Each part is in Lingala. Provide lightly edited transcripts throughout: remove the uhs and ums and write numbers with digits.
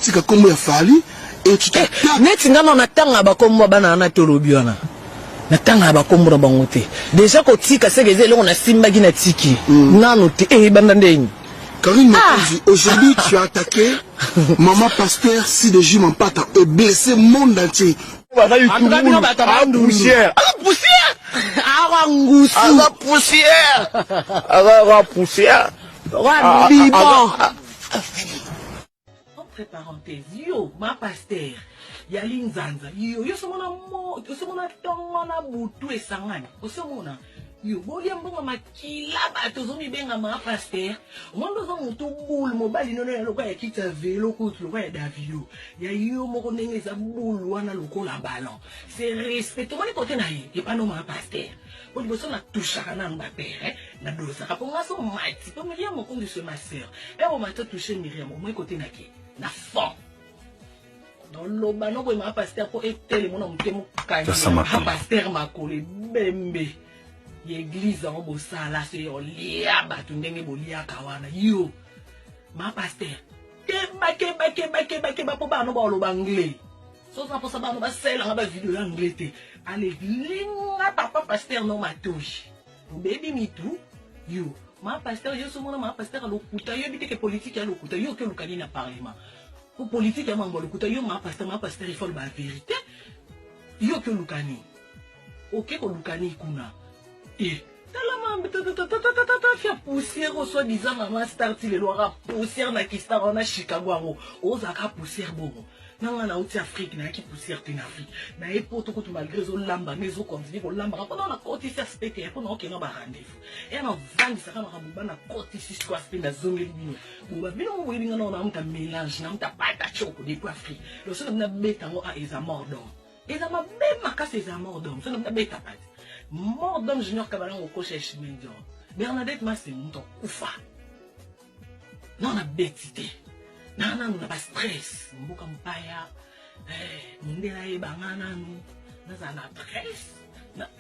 tika kombo ya Fali et tu t'es net ngana na tanga ba kombo bana na tolobiona na tanga ba kombo na bangote déjà ko tika segeze le on a simba gina tiki nanu te banda ndeni Karine Mokonzi, aujourd'hui tu as attaqué Maman Pasteur si de Jules Mampata et blessé le monde entier. Poussière. Entre parenthèses, yo, ma Pasteur, yali nzanza, yo somona mo, yo somona tongo na butu esangani, osomona. Yo, bolia mbonga makila bato zomi benga ma Pasteur. Mondo zo mutu bulu mobali nono ya loka ya kita velo kutu loka ya davio. Ya yo moko ndenge za bulu wana loko la ballon. C'est respect. Moni kote na ye, ye pano ma Pasteur. Bodi boso na touchaka na mbapere, na dosaka po ngaso mati. Po Myriam Mokonzi c'est ma sœur. Et on m'a touché Myriam, moi côté na ke, na fond. Dans l'oba no ko ma Pasteur ko etele mona mutemo kanya. Ma Pasteur makole bembe. L'église en bosala c'est olia batu ndenge bolia kawana yo ma Pasteur keba po bano ba lo banglais so ça pour ça bano ba sela nga ba vidéo anglais te allez linga papa Pasteur no matoji baby me too yo ma Pasteur yo so mona ma Pasteur lo kuta yo biteke politique ya lo kuta yo ke lukani na parlement pour politique ya mambo lo kuta yo ma Pasteur il faut la vérité yo ke lukani OK ko lukani kuna Fia poussière au soi-disant maman starti le loira poussière na Kistar na Chicago ozaka poussière bongo nanga na outi Afrique na ki poussière en Afrique na epoto ko malgré zo lamba mezo continue ko lamba ko na côté faire spectacle ko na okena ba rendez-vous et na vandi saka na kabuba na côté si quoi spin na zongeli bino bo bino mo welinga na mta mélange na mta pata choko depuis Afrique le seul na beta ngo a eza mordom eza mabema ka c'est mordom so na beta pati mort d'homme junior Kabalan au coach Chimendion. Bernadette Massé monte oufa. Non na bêtité. Non na pas stress. Mboka mpaya. Ndela e bangana nu. Na na stress. Na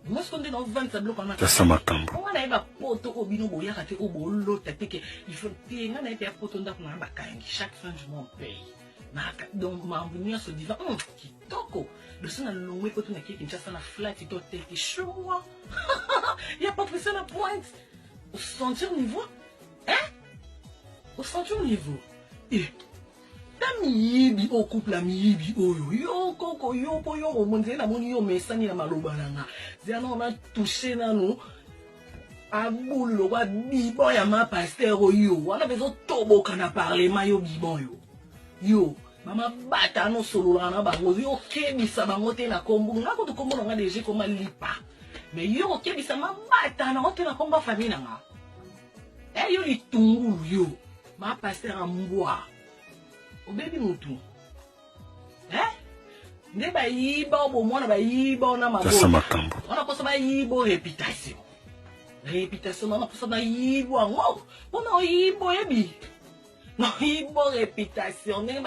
moi ce qu'on dit dans 20 tableaux qu'on a. Ça makambo. On a ba poto obino boya kate obolo tateke. Il faut te ngana e poto ndako na ba kangi chaque fin du mois on paye. Donc ma venir se divan kitoko de ça na longwe ko tuna kiki nchasa na flat ito teki chou. Il y a pas pris ça la pointe au sentir niveau au sentir niveau ta miyibi au couple la miyibi oyo yo koko yo po yo monze na moni yo mesani na maloba nanga zana on a touché na nous abulu wa bibo ya ma Pasteur oyo wana bezo toboka na parlement yo bibo yo mama bata no solo na bango yo kebisa bango te na kombo ngako to kombo nga deje koma lipa mais yo kebisa mama bata na ote na komba famille nga yo litungulu yo ma Pasteur ambwa o baby mutu nde ba yiba obo mona ba yiba na mabo ona kosa ba yibo réputation ona kosa na yibo ngo ona yibo ebi non, il bon réputation. Il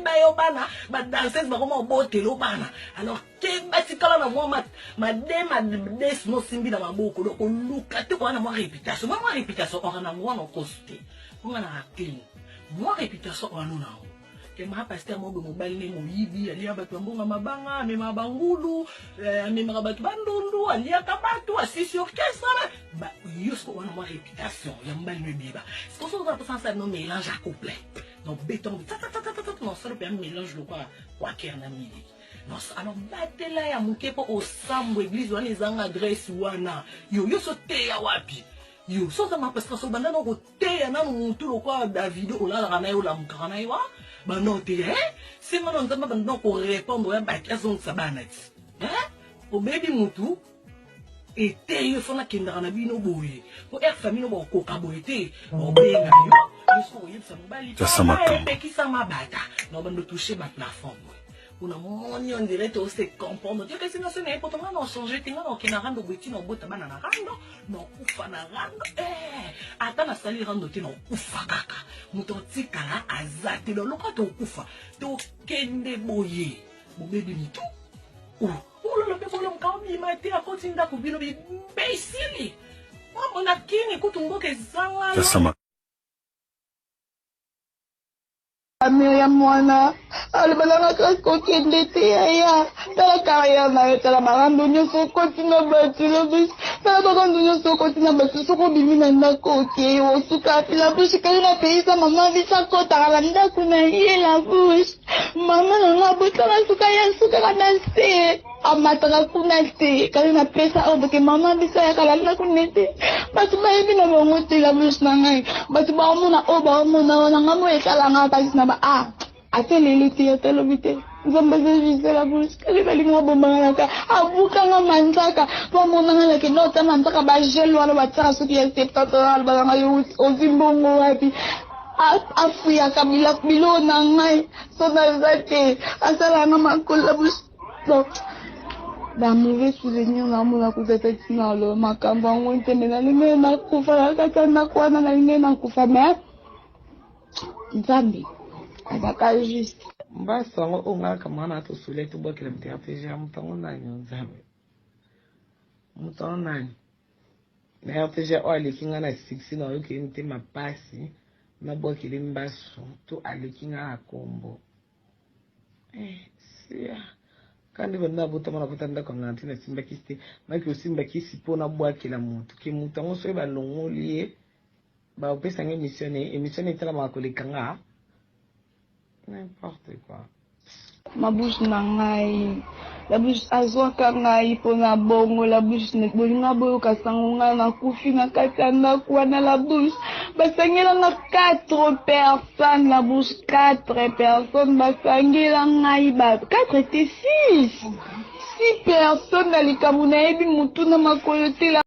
bana, ba danseuse ba comment botter lo bana. Alors que batikala na moi ma des no simbi na maboko donc luka te ko na moi réputation. Moi réputation on na moi no coste. On na clean. Moi réputation on na. Que ma Pasteur mo mobile ne mo yibi ali abatu mbonga mabanga me mabangulu me mabatu bandundu ali akabatu asisi orchestre ba yusko on a réputation ya mbali ne biba c'est pour ça ça no mélange à couplet non béton non ça le mélange le quoi kerna midi non alors batela ya mukepo au sambo église wana ezanga adresse wana yo sote ya wapi yo so ça ma Pasteur so banda no ko te ya na mutu lo kwa David olala na yo la mukana yo ba non te c'est moi on tamba banda ko répondre ya ba question ça banati o baby mutu ete yo fona kindara na bino boye po famille no ko kaboete o benga yo so yebsa mbali pekisa mabata no bando toucher ma plateforme on a moni on dirait to se comprendre tu que sinon ce n'est pas vraiment changer tinga no kinarando beti no bota bana na rando no kufa na rando ata na sali rando ti no kufa kaka muto tikala azate lo lokwa to kufa to kende boye bobebi mitu le peuple comme mati a continué à couper le imbécile. On a qui n'écoute un mot que ça. Miriam mwana alibalanga kokende te ya tala carrière na yo tala makambo nyonso kotina batilo bis tala makambo nyonso kotina batilo soko bimi na ndako oke osuka pila bushi kali na peisa mama bisa kotaka na ndako na ye la bushi mama na nga botala suka ya suka kana se amataka kuna te kali na pesa odoke mama bisa ya kala ndako nete batu bayebi na bango te la bushi na ngai batu baomona o baomona wana nga mo etala nga kasi na ba ateleli te atelobi te nzambe azevise la bushi kali balinga bombangaka abukanga manzaka bamonanga leke nota manzaka bagele wana batiaka soki ya 70 wana balanga yo ozimbongo wapi afuyaka bilo na ngai so naza te asalanga makolo la bushi ba mauvais souvenir na mona kuzeta tina lo makambo yango ntende nalingi nakufa nakati ya ndako wana nalingi nakufa me nzambe azaka juste mbasi yango oyo ngaka mwana atosule tobwakela moto ya pga moto yango nani nzambe moto yango nani na ya pga oyo aleki nga na siksi na oyokeli motema pasi nabwakeli mbasu to aleki nga na kombo sia kandi banda botama na botanda kwa ngana tina simba kiste maki osimba kisi pona bwakela moto ke moto yango so balongoli ye ba opesa nge émission etala makoleka nga n'importe quoi. Ma bouche na ngai la bouche azwaka ngai pona bongo la bouche ne bolinga boyo kasango ngai na kufi na kati ya ndako wana la bouche basangela nga 4 personnes la bouche 4 personnes basangela ngai ba 4 était 6 personnes na likambo nayebi mutu na makolo te